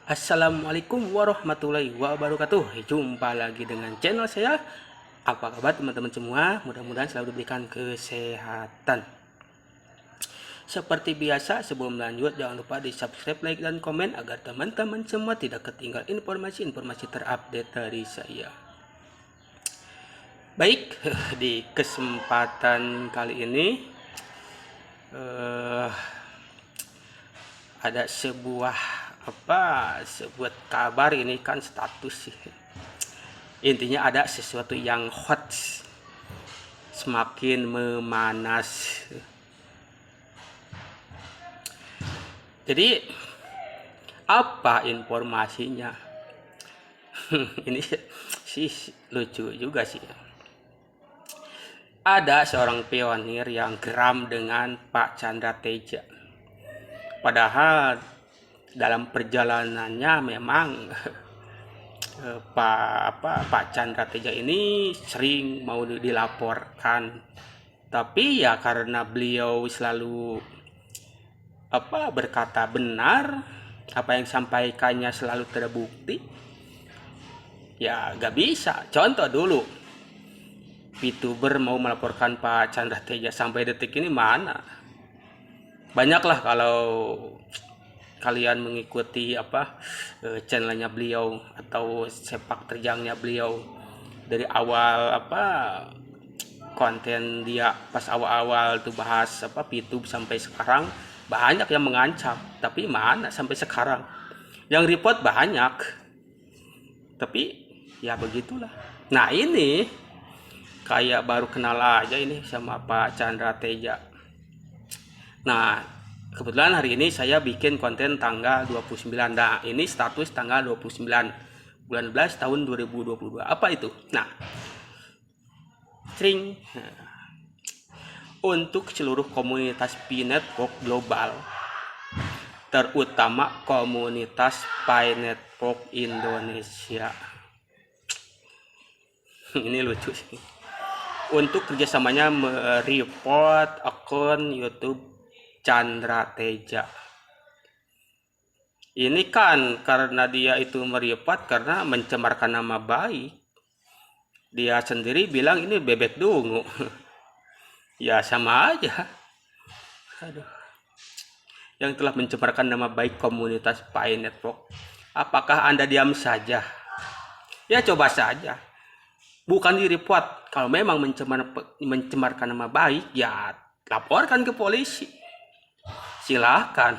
Assalamualaikum warahmatullahi wabarakatuh. Jumpa lagi dengan channel saya. Apa kabar teman-teman semua? Mudah-mudahan selalu diberikan kesehatan. Seperti biasa, sebelum lanjut jangan lupa di subscribe, like, dan komen agar teman-teman semua tidak ketinggal informasi-informasi terupdate dari saya. Baik, di kesempatan kali ini ada sebuah kabar. Ini kan status sih, intinya ada sesuatu yang hot, semakin memanas. Jadi apa informasinya? Ini sih lucu juga sih. Ada seorang pionir yang geram dengan Pak Chandra Teja. Padahal dalam perjalanannya memang Pak Chandra Teja ini sering mau dilaporkan, tapi ya karena beliau selalu berkata benar, apa yang sampaikannya selalu terbukti, ya gak bisa. Contoh dulu, VTuber mau melaporkan Pak Chandra Teja, sampai detik ini mana? Banyaklah kalau kalian mengikuti channelnya beliau atau sepak terjangnya beliau dari awal konten dia pas awal-awal tuh bahas VTube sampai sekarang, banyak yang mengancam, tapi mana sampai sekarang yang report banyak, tapi ya begitulah. Nah, ini kayak baru kenal aja ini sama Pak Chandra Teja. Nah, kebetulan hari ini saya bikin konten tanggal 29. Nah, ini status tanggal 29 bulan 11 tahun 2022. Apa itu? Nah, string untuk seluruh komunitas Pi Network global, terutama komunitas Pi Network Indonesia. Ini lucu sih. Untuk kerjasamanya mereport akun YouTube Chandra Teja. Ini kan karena dia itu mereport karena mencemarkan nama baik. Dia sendiri bilang ini bebek dungu. Ya sama aja. Aduh. Yang telah mencemarkan nama baik komunitas Pi Network. Apakah Anda diam saja? Ya coba saja. Bukan di-report. Kalau memang mencemarkan nama baik, ya laporkan ke polisi. Silahkan.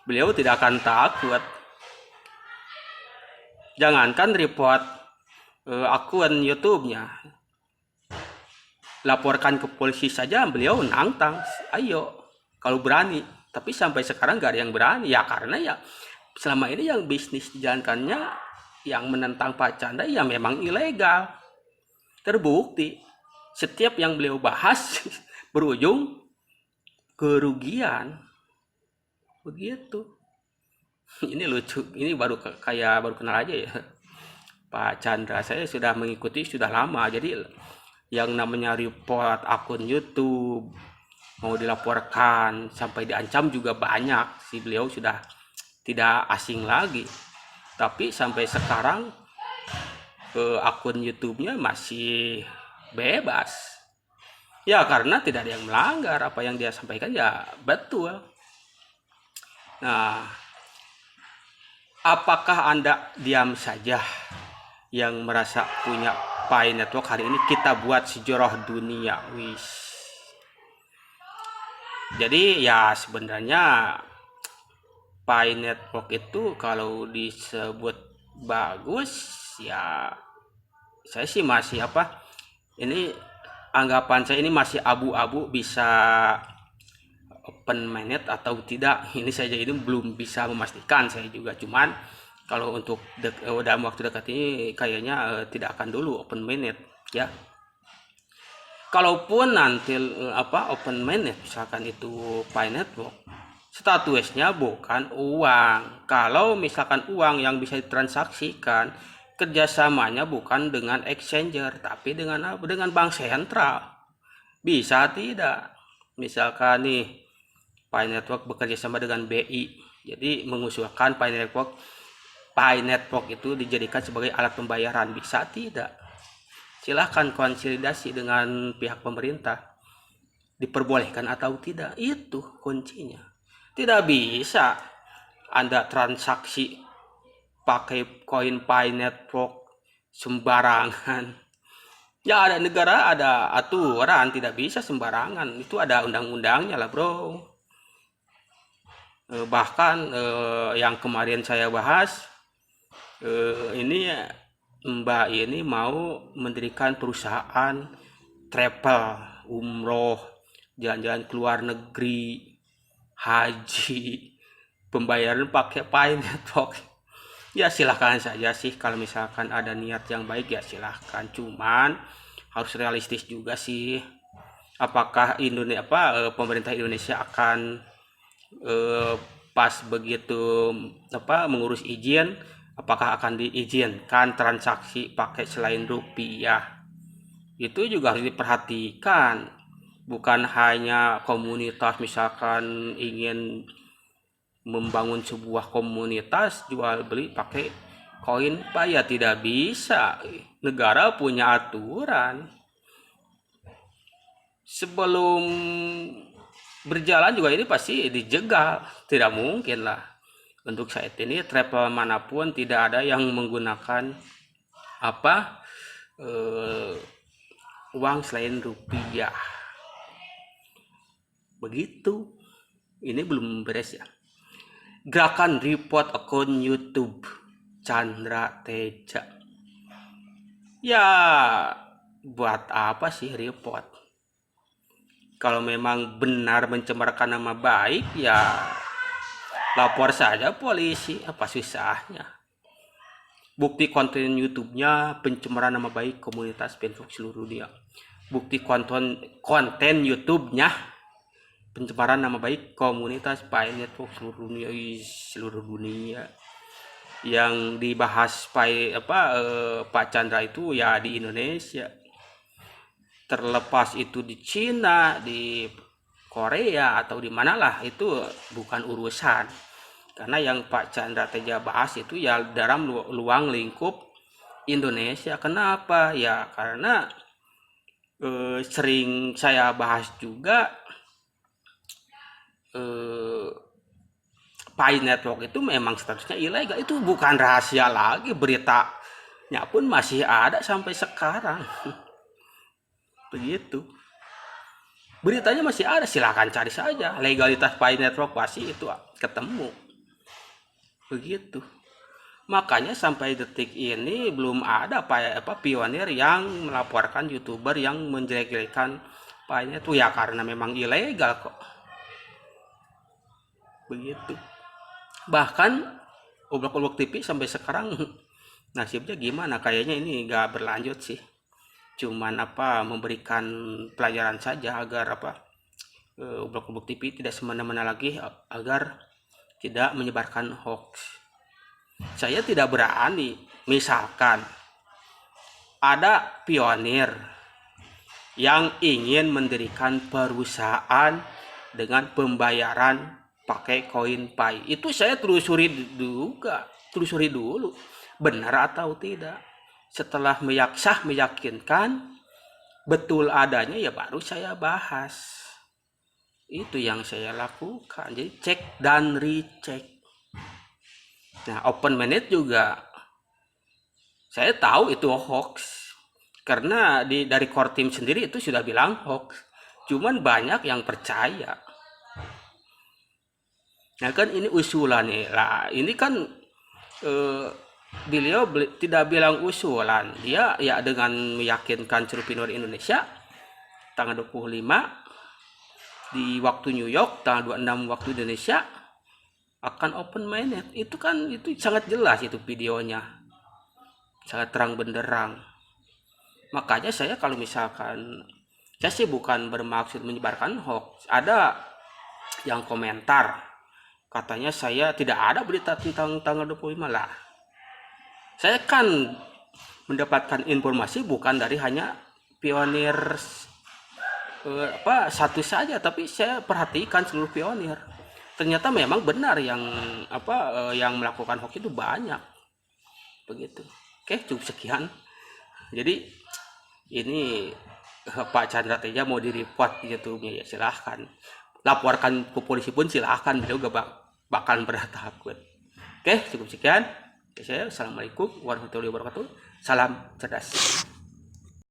Beliau tidak akan takut. Jangankan report akun YouTube-nya, laporkan ke polisi saja beliau nantang. Ayo, kalau berani. Tapi sampai sekarang gak ada yang berani. Ya karena ya selama ini yang bisnis dijalankannya yang menentang Pak Chandra ya memang ilegal. Terbukti setiap yang beliau bahas berujung kerugian. Begitu. Ini lucu. Ini baru kenal aja ya Pak Chandra. Saya sudah mengikuti sudah lama. Jadi yang namanya report akun YouTube, mau dilaporkan sampai diancam juga banyak. Si beliau sudah tidak asing lagi. Tapi sampai sekarang akun YouTube-nya masih bebas. Ya karena tidak ada yang melanggar, apa yang dia sampaikan ya betul. Nah, apakah Anda diam saja yang merasa punya Pi Network? Hari ini kita buat sejarah dunia. Jadi ya sebenarnya Pi Network itu kalau disebut bagus ya saya sih masih ini anggapan saya ini masih abu-abu, bisa open mainnet atau tidak. Ini saja ini belum bisa memastikan saya juga. Cuman kalau untuk dalam waktu dekat ini kayaknya tidak akan dulu open mainnet ya. Kalaupun nanti open mainnet misalkan itu Pi Network, statusnya bukan uang. Kalau misalkan uang yang bisa ditransaksikan, kerjasamanya bukan dengan exchanger tapi dengan bank sentral. Bisa tidak? Misalkan nih Pi Network bekerja sama dengan BI, jadi mengusulkan Pi Network Pi Network itu dijadikan sebagai alat pembayaran, bisa tidak? Silahkan konsolidasi dengan pihak pemerintah, diperbolehkan atau tidak, itu kuncinya. Tidak bisa Anda transaksi pakai koin Pi Network sembarangan. Ya ada negara ada aturan, tidak bisa sembarangan, itu ada undang-undangnya lah bro. Bahkan yang kemarin saya bahas, ini Mbak ini mau mendirikan perusahaan travel, umroh, jalan-jalan ke luar negeri, haji, pembayaran pakai Pi Network. Ya silahkan saja sih, kalau misalkan ada niat yang baik ya silahkan, cuman harus realistis juga sih. Apakah pemerintah Indonesia akan pas begitu mengurus izin, apakah akan diizinkan transaksi pakai selain rupiah? Itu juga harus diperhatikan. Bukan hanya komunitas misalkan ingin membangun sebuah komunitas jual beli pakai koin Pi, ya tidak bisa. Negara punya aturan. Sebelum berjalan juga ini pasti dijegal, tidak mungkin lah. Untuk saat ini travel manapun tidak ada yang menggunakan uang selain rupiah. Begitu. Ini belum beres ya. Gerakan report akun YouTube Chandra Teja. Ya buat apa sih report? Kalau memang benar mencemarkan nama baik, ya lapor saja polisi, apa susahnya? Bukti konten YouTube-nya pencemaran nama baik komunitas Penfolk seluruh dunia. Bukti konten YouTube-nya pencemaran nama baik komunitas Pi Network seluruh dunia. Yang dibahas Pak Chandra itu ya di Indonesia. Terlepas itu di Cina, di Korea atau di manalah, itu bukan urusan. Karena yang Pak Chandra Teja bahas itu ya dalam luang lingkup Indonesia. Kenapa? Ya karena sering saya bahas juga, Pi Network itu memang statusnya ilegal. Itu bukan rahasia lagi, beritanya pun masih ada sampai sekarang. Begitu, beritanya masih ada, silahkan cari saja legalitas Pi Network, pasti itu ketemu. Begitu, makanya sampai detik ini belum ada pionir yang melaporkan YouTuber yang menjelek-jelekan Pi Network, ya karena memang ilegal kok. Begitu. Bahkan Oblak-Oblak TV sampai sekarang nasibnya gimana, kayaknya ini nggak berlanjut sih, cuman memberikan pelajaran saja agar Oblak-Oblak TV tidak semena-mena lagi, agar tidak menyebarkan hoax. Saya tidak berani misalkan ada pionir yang ingin mendirikan perusahaan dengan pembayaran pakai koin Pi, itu saya telusuri dulu benar atau tidak. Setelah meyakinkan betul adanya, ya baru saya bahas. Itu yang saya lakukan. Jadi cek dan recheck. Nah, open minute juga saya tahu itu hoax, karena dari core team sendiri itu sudah bilang hoax, cuman banyak yang percaya. Nah kan ini usulan lah, ini kan beliau tidak bilang usulan, dia ya dengan meyakinkan Cerupinor Indonesia tanggal 25 di waktu New York, tanggal 26 waktu Indonesia akan open mainnet. Itu kan itu sangat jelas, itu videonya sangat terang benderang. Makanya saya kalau misalkan, saya sih bukan bermaksud menyebarkan hoax. Ada yang komentar katanya saya tidak ada berita tentang tanggal 25 lah. Saya kan mendapatkan informasi bukan dari hanya pionir satu saja, tapi saya perhatikan seluruh pionir. Ternyata memang benar yang yang melakukan hoax itu banyak. begitu. Oke, cukup sekian. Jadi ini Pak Chandra Teja mau di-report di YouTube-nya ya silahkan. Laporkan ke polisi pun silahkan, beliau gak bakal pernah takut. Oke, cukup sekian. Oke, saya assalamualaikum warahmatullahi wabarakatuh. Salam cerdas.